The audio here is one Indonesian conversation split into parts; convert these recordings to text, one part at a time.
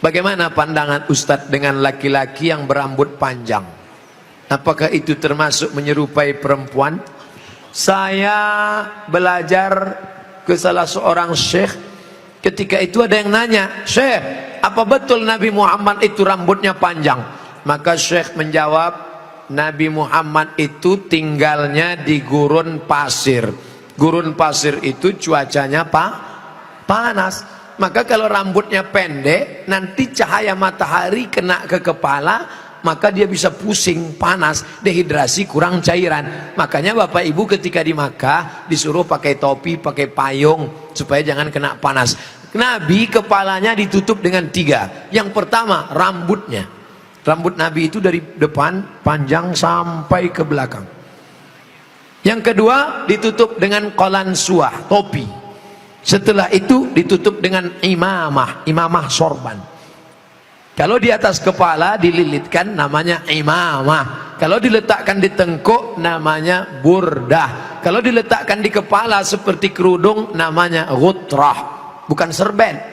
Bagaimana pandangan Ustadz dengan laki-laki yang berambut panjang? Apakah itu termasuk menyerupai perempuan? Saya belajar ke salah seorang syekh. Ketika itu ada yang nanya, "Syekh, apa betul Nabi Muhammad itu rambutnya panjang?" Maka syekh menjawab, Nabi Muhammad itu tinggalnya di gurun pasir. Gurun pasir itu cuacanya panas. Maka kalau rambutnya pendek, nanti cahaya matahari kena ke kepala, maka dia bisa pusing, panas, dehidrasi, kurang cairan. Makanya Bapak Ibu ketika di Makkah disuruh pakai topi, pakai payung supaya jangan kena panas. Nabi kepalanya ditutup dengan 3. Yang pertama rambutnya. Rambut Nabi itu dari depan panjang sampai ke belakang. Yang kedua ditutup dengan qalansuah, topi. Setelah itu ditutup dengan imamah sorban. Kalau di atas kepala dililitkan namanya imamah. Kalau diletakkan di tengkuk namanya burdah. Kalau diletakkan di kepala seperti kerudung namanya ghutrah, bukan serben.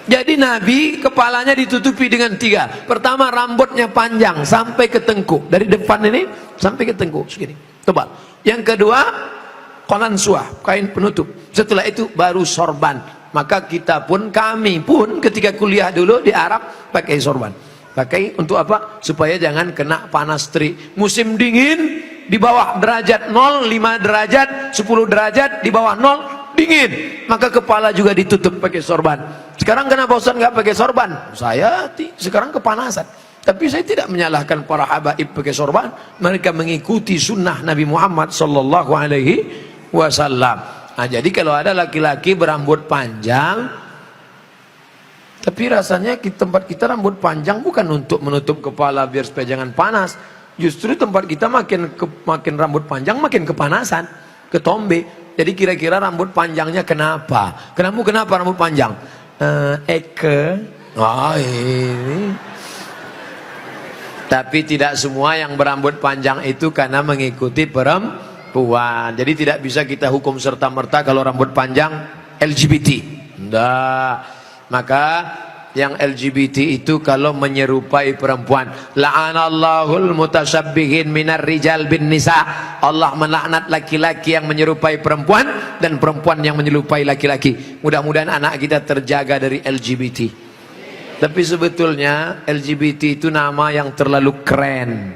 Jadi Nabi kepalanya ditutupi dengan 3. Pertama rambutnya panjang sampai ke tengkuk, dari depan ini sampai ke tengkuk segini, tebal. Yang kedua qalansuah, kain penutup. Setelah itu baru sorban. Maka kita pun, kami pun ketika kuliah dulu di Arab pakai sorban. Pakai untuk apa? Supaya jangan kena panas terik. Musim dingin di bawah derajat 0, 5 derajat, 10 derajat, di bawah 0 dingin. Maka kepala juga ditutup pakai sorban. Sekarang kenapa Ustaz nggak pakai sorban? Saya sekarang kepanasan. Tapi saya tidak menyalahkan para habaib pakai sorban. Mereka mengikuti sunnah Nabi Muhammad sallallahu alaihi wasallam. Nah, jadi kalau ada laki-laki berambut panjang, tapi rasanya di tempat kita rambut panjang bukan untuk menutup kepala biar supaya jangan panas. Justru tempat kita makin rambut panjang makin kepanasan, ketombe. Jadi kira-kira rambut panjangnya kenapa? Kenapa rambut panjang? Ini. Tapi tidak semua yang berambut panjang itu karena mengikuti perempuan. Jadi tidak bisa kita hukum serta-merta kalau rambut panjang LGBT. Enggak. Maka yang LGBT itu kalau menyerupai perempuan, la'anallahul mutasabbihin minar rijal bin nisa. Allah melaknat laki-laki yang menyerupai perempuan dan perempuan yang menyerupai laki-laki. Mudah-mudahan anak kita terjaga dari LGBT. Tapi sebetulnya LGBT itu nama yang terlalu keren.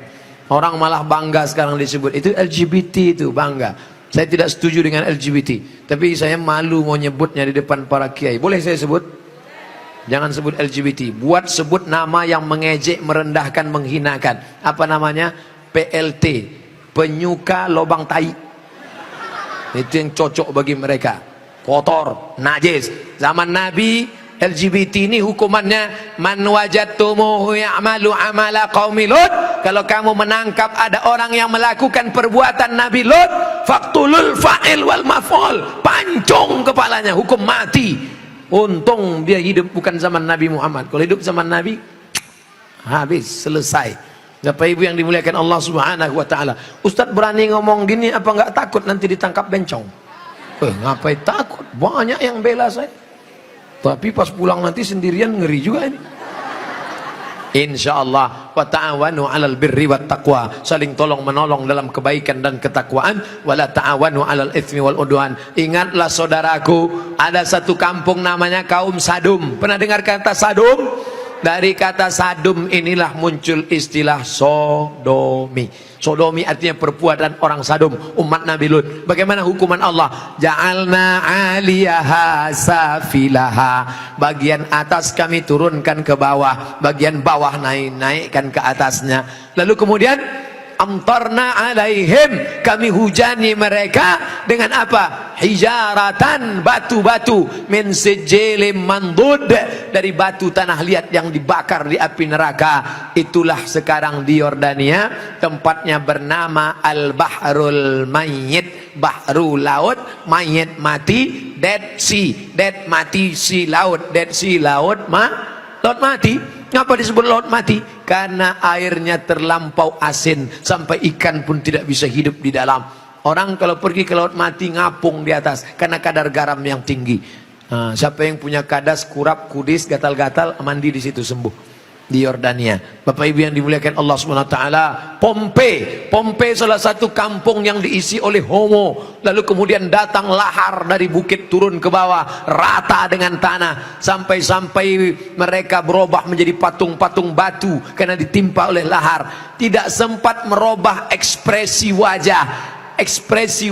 Orang malah bangga sekarang disebut itu LGBT, itu bangga. Saya tidak setuju dengan LGBT, tapi saya malu mau nyebutnya di depan para kiai. Boleh saya sebut? Jangan sebut LGBT. Buat sebut nama yang mengejek, merendahkan, menghinakan. Apa namanya? PLT, penyuka lobang tai. Itu yang cocok bagi mereka. Kotor, najis. Zaman Nabi LGBT ini hukumannya man wajadtumuhu ya'malu amala qaumi Lut. Kalau kamu menangkap ada orang yang melakukan perbuatan Nabi Lut, faqtulul fa'il wal maf'ul. Pancung kepalanya, hukum mati. Untung dia hidup bukan zaman Nabi Muhammad. Kalau hidup zaman Nabi, habis, selesai. Bapak Ibu yang dimuliakan Allah Subhanahu wa taala. Ustadz berani ngomong gini apa enggak takut nanti ditangkap bencong? Ngapain takut? Banyak yang bela saya. Tapi pas pulang nanti sendirian ngeri juga ini. Insyaallah, wa ta'awanu 'alal birri wat taqwa, saling tolong menolong dalam kebaikan dan ketakwaan, wala ta'awanu 'alal itsmi wal udwan. Ingatlah saudaraku, ada satu kampung namanya kaum Sadum. Pernah dengar kata Sadum? Dari kata Sadum inilah muncul istilah sodomi. Sodomi artinya perbuatan orang Sadum, umat Nabi Lut. Bagaimana hukuman Allah? Ja'alna 'aliyaha safilaha. Bagian atas kami turunkan ke bawah, bagian bawah naikkan ke atasnya. Lalu kemudian amtarna alaihim, kami hujani mereka dengan apa? Hijaratan, batu-batu, min sijilin mandud, dari batu tanah liat yang dibakar di api neraka. Itulah sekarang di Yordania, tempatnya bernama Al-Bahrul Mayyit, bahru laut, mayit mati, Dead Sea, dead mati, sea laut, Dead Sea laut laut mati. Ngapa disebut laut mati? Karena airnya terlampau asin sampai ikan pun tidak bisa hidup di dalam. Orang kalau pergi ke laut mati ngapung di atas karena kadar garam yang tinggi. Siapa yang punya kadas, kurap, kudis, gatal-gatal, mandi di situ sembuh. Di Yordania. Bapak Ibu yang dimuliakan Allah SWT, Pompei salah satu kampung yang diisi oleh homo. Lalu kemudian datang lahar dari bukit turun ke bawah, rata dengan tanah, sampai-sampai mereka berubah menjadi patung-patung batu karena ditimpa oleh lahar. Tidak sempat merubah ekspresi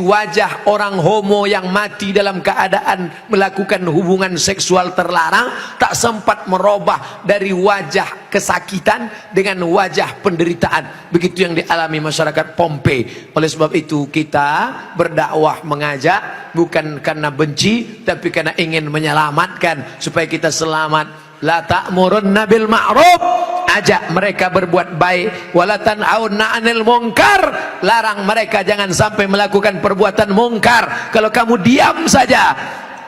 wajah orang homo yang mati dalam keadaan melakukan hubungan seksual terlarang, tak sempat merubah dari wajah kesakitan dengan wajah penderitaan. Begitu yang dialami masyarakat Pompei. Oleh sebab itu kita berdakwah mengajak bukan karena benci, tapi karena ingin menyelamatkan supaya kita selamat. La ta'murunna bil ma'ruf, ajak mereka berbuat baik, wala tanhauna 'anil munkar, larang mereka jangan sampai melakukan perbuatan mungkar. Kalau kamu diam saja,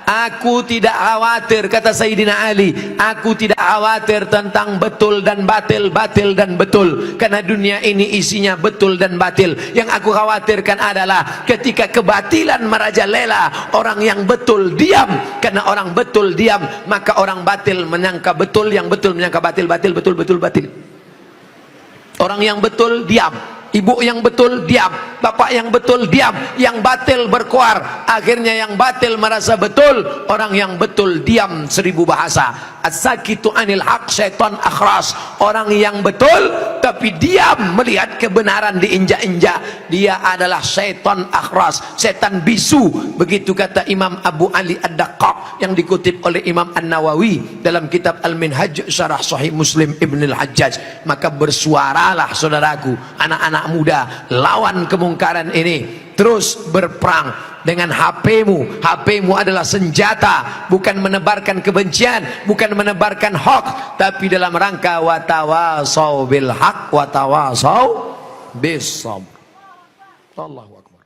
aku tidak khawatir, kata Sayyidina Ali, aku tidak khawatir tentang betul dan batil, batil dan betul, karena dunia ini isinya betul dan batil. Yang aku khawatirkan adalah ketika kebatilan merajalela, orang yang betul diam. Karena orang betul diam, maka orang batil menyangka betul, yang betul menyangka batil, batil betul, betul batil. Orang yang betul diam, ibu yang betul diam, bapak yang betul diam, yang batil berkuar. Akhirnya yang batil merasa betul, orang yang betul diam 1000 bahasa. As-sakitu anil haq syaitan akhras. Orang yang betul tapi diam melihat kebenaran diinjak-injak, dia adalah syaitan akhras, setan bisu. Begitu kata Imam Abu Ali Ad-Daqqaq yang dikutip oleh Imam An-Nawawi dalam kitab Al-Minhaj Syarah Sahih Muslim Ibn Al-Hajjaj. Maka bersuaralah saudaraku, anak-anak muda, lawan kemungkaran ini. Terus berperang dengan HP-mu. HP-mu adalah senjata, bukan menebarkan kebencian, bukan menebarkan hoax, tapi dalam rangka watawasau bil haq watawasau bis sabr. Allahu akbar.